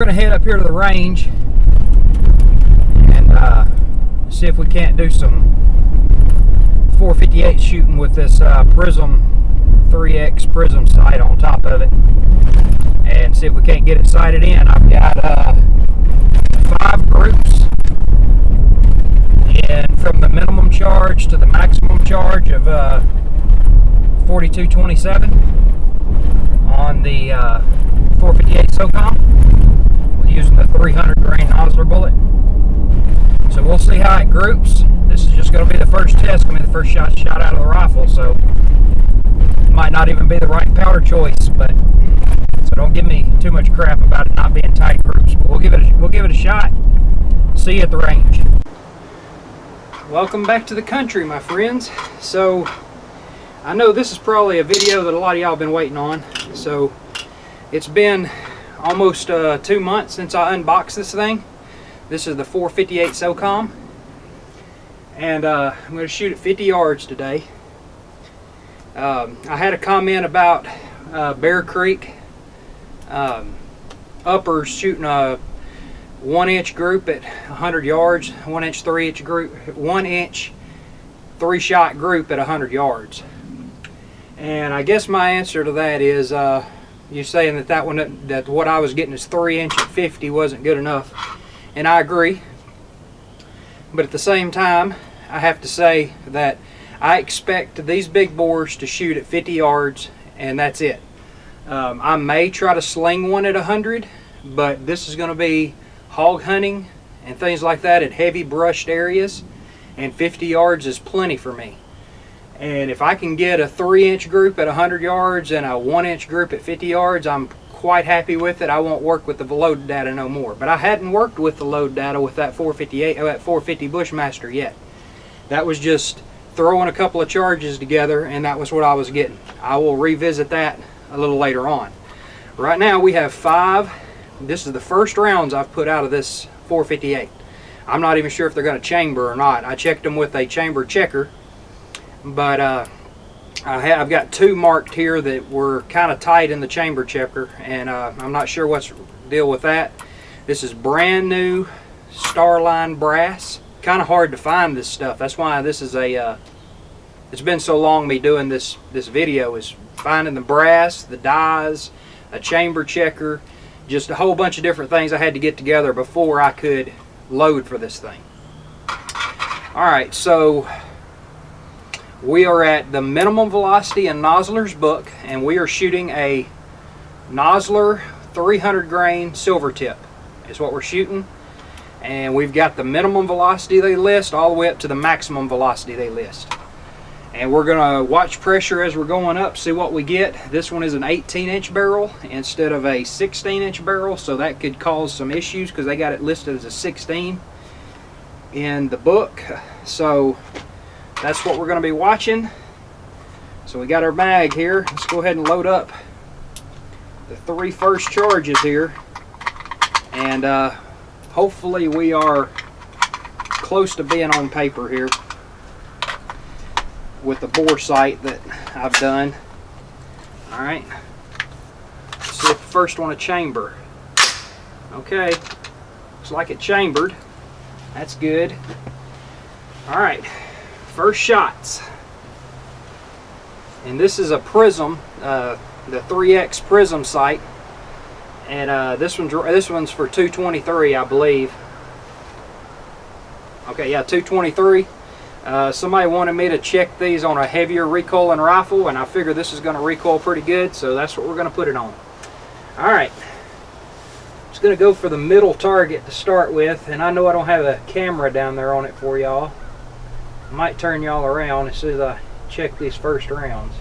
We're going to head up here to the range and see if we can't do some 458 shooting with this Prism 3X Prism sight on top of it, and see if we can't get it sighted in. I've got 5 groups, and from the minimum charge to the maximum charge of 4227 on the 458 SOCOM, using the 300 grain Nosler bullet. So we'll see how it groups. This is just going to be the first test, going to be the first shot out of the rifle, so it might not even be the right powder choice, but so don't give me too much crap about it not being tight groups. But we'll give it a shot. See you at the range. Welcome back to the country, my friends. So I know this is probably a video that a lot of y'all have been waiting on. So it's been almost 2 months since I unboxed this thing. This is the 458 SOCOM, and I'm going to shoot at 50 yards today. I had a comment about Bear Creek uppers shooting a 1-inch group at 100 yards, 1-inch 3-inch group, 1-inch 3-shot group at 100 yards. And I guess my answer to that is you're saying that what I was getting is 3-inch at 50 wasn't good enough, and I agree. But at the same time, I have to say that I expect these big bores to shoot at 50 yards, and that's it. I may try to sling one at 100, but this is going to be hog hunting and things like that at heavy brushed areas, and 50 yards is plenty for me. And if I can get a 3-inch group at 100 yards and a 1-inch group at 50 yards, I'm quite happy with it. I won't work with the load data no more. But I hadn't worked with the load data with that 450 Bushmaster yet. That was just throwing a couple of charges together, and that was what I was getting. I will revisit that a little later on. Right now we have 5. This is the first rounds I've put out of this 458. I'm not even sure if they're going to chamber or not. I checked them with a chamber checker. But I've got 2 marked here that were kind of tight in the chamber checker, and I'm not sure what's the deal with that. This is brand new Starline brass. Kind of hard to find this stuff. That's why this is it's been so long me doing this video, is finding the brass, the dies, a chamber checker, just a whole bunch of different things I had to get together before I could load for this thing. Alright, so we are at the minimum velocity in Nosler's book, and we are shooting a Nosler 300 grain silver tip is what we're shooting. And we've got the minimum velocity they list all the way up to the maximum velocity they list. And we're going to watch pressure as we're going up, see what we get. This one is an 18-inch barrel instead of a 16-inch barrel, so that could cause some issues because they got it listed as a 16 in the book. So that's what we're going to be watching. So we got our mag here. Let's go ahead and load up the 3 first charges here, and hopefully we are close to being on paper here with the bore sight that I've done. Alright, let's see if the first one to chamber. Okay, looks like it chambered. That's good. Alright, first shots, and this is a Prism, the 3X Prism sight, and this one's for 223, I believe. Okay, yeah, 223. Somebody wanted me to check these on a heavier recoiling rifle, and I figure this is going to recoil pretty good, so that's what we're going to put it on. All right, just going to go for the middle target to start with, and I know I don't have a camera down there on it for y'all. I might turn y'all around as soon as I check these first rounds.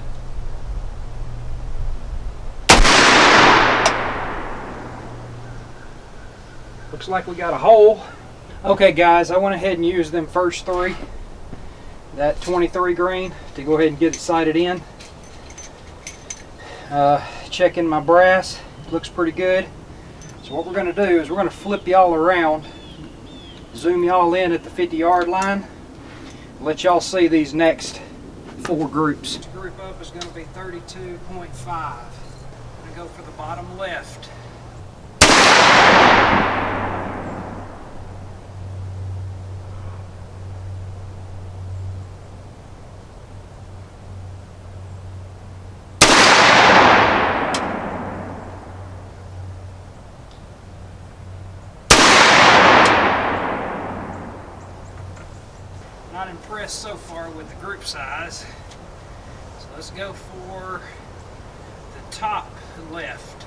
Looks like we got a hole. Okay guys, I went ahead and used them first 3, that 23 grain, to go ahead and get it sighted in. Checking my brass, looks pretty good. So what we're going to do is we're going to flip y'all around, zoom y'all in at the 50-yard line, let y'all see these next 4 groups. This group up is going to be 32.5. I'm going to go for the bottom left. Not impressed so far with the group size. So let's go for the top left.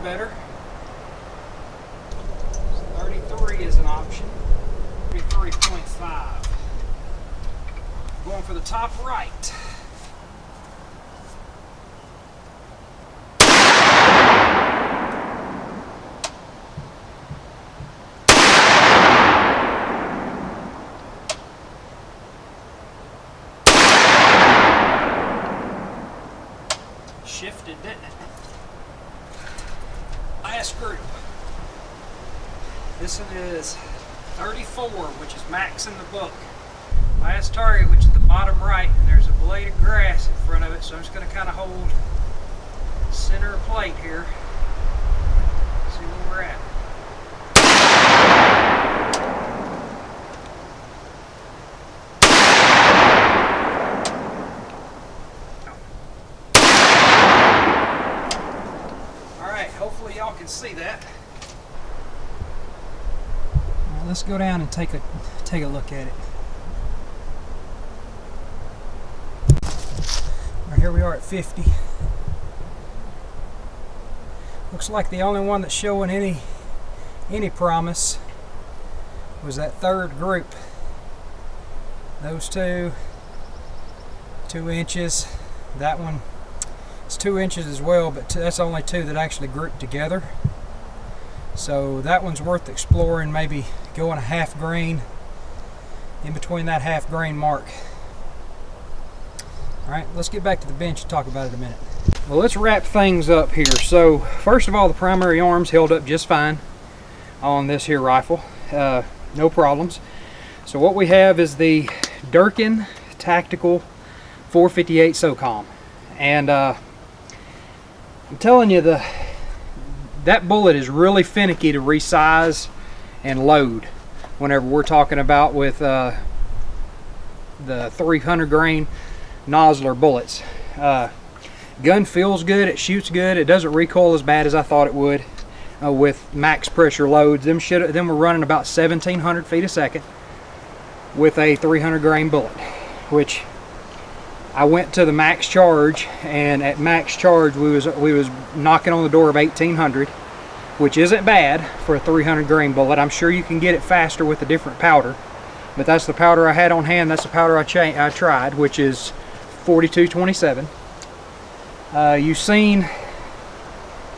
Better. 33 is an option. 33.5. Going for the top right. Shifted, didn't it? Last group. This one is 34, which is max in the book. Last target, which is the bottom right, and there's a blade of grass in front of it, so I'm just going to kind of hold center of plate here. See where we're at. Hopefully y'all can see that. All right, let's go down and take a look at it. All right, here we are at 50. Looks like the only one that's showing any promise was that third group. Those 2 inches. That one. It's 2 inches as well, but that's only 2 that actually group together. So that one's worth exploring, maybe going a half grain in between that half grain mark. Alright, let's get back to the bench and talk about it in a minute. Well, let's wrap things up here. So first of all, the primary arms held up just fine on this here rifle. No problems. So what we have is the Durkin Tactical 458 SOCOM. And I'm telling you, that bullet is really finicky to resize and load whenever we're talking about with the 300 grain Nosler bullets. Gun feels good, it shoots good, it doesn't recoil as bad as I thought it would with max pressure loads. Them were running about 1,700 feet a second with a 300 grain bullet, which I went to the max charge, and at max charge we was knocking on the door of 1,800, which isn't bad for a 300 grain bullet. I'm sure you can get it faster with a different powder, but that's the powder I had on hand. That's the powder I tried, which is 4227. You've seen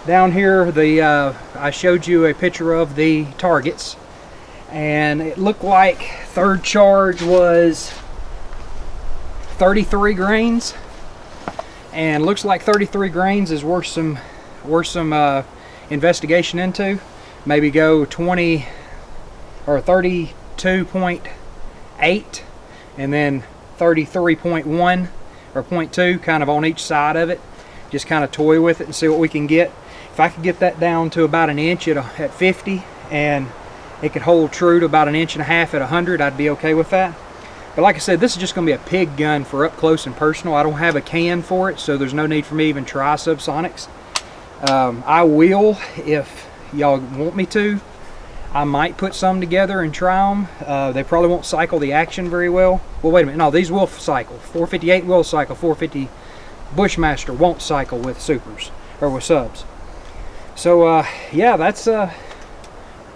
down here I showed you a picture of the targets, and it looked like third charge was 33 grains, and looks like 33 grains is worth some investigation into. Maybe go 20 or 32.8 and then 33.1 or 0.2 kind of on each side of it. Just kind of toy with it and see what we can get. If I could get that down to about an inch at 50, and it could hold true to about 1.5 inches at 100, I'd be okay with that. But like I said, this is just going to be a pig gun for up close and personal. I don't have a can for it, so there's no need for me to even try subsonics. I will, if y'all want me to. I might put some together and try them. They probably won't cycle the action very well. Well, wait a minute. No, these will cycle. 458 will cycle. 450 Bushmaster won't cycle with supers or with subs. So yeah, that's a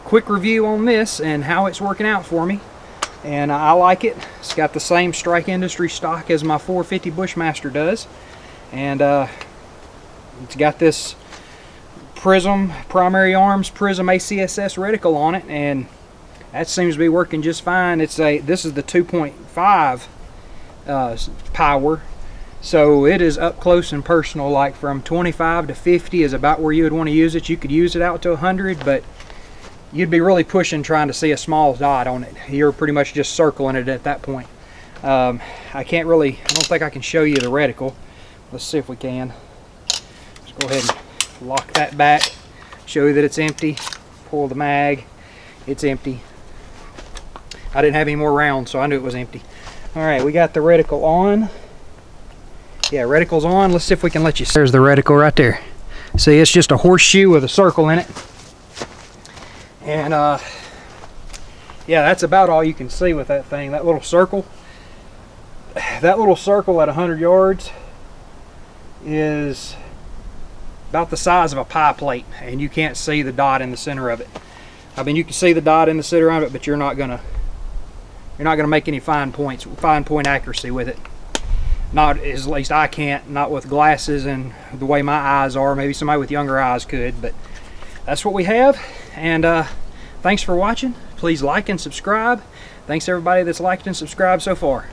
quick review on this and how it's working out for me. And I like it. It's got the same Strike Industry stock as my 450 Bushmaster does. And it's got this Prism primary arms Prism ACSS reticle on it, and that seems to be working just fine. This is the 2.5 power, so it is up close and personal. Like from 25 to 50 is about where you would want to use it. You could use it out to 100, but you'd be really pushing trying to see a small dot on it. You're pretty much just circling it at that point. I don't think I can show you the reticle. Let's see if we can. Let's go ahead and lock that back, show you that it's empty, pull the mag, it's empty. I didn't have any more rounds, so I knew it was empty. All right, we got the reticle on. Yeah, reticle's on. Let's see if we can let you see. There's the reticle right there. See, it's just a horseshoe with a circle in it. And yeah, that's about all you can see with that thing. That little circle at 100 yards is about the size of a pie plate, and you can't see the dot in the center of it. I mean, you can see the dot in the center of it, but you're not gonna make any fine point accuracy with it. Not, at least I can't, not with glasses and the way my eyes are. Maybe somebody with younger eyes could, but that's what we have. And thanks for watching. Please like and subscribe. Thanks everybody that's liked and subscribed so far.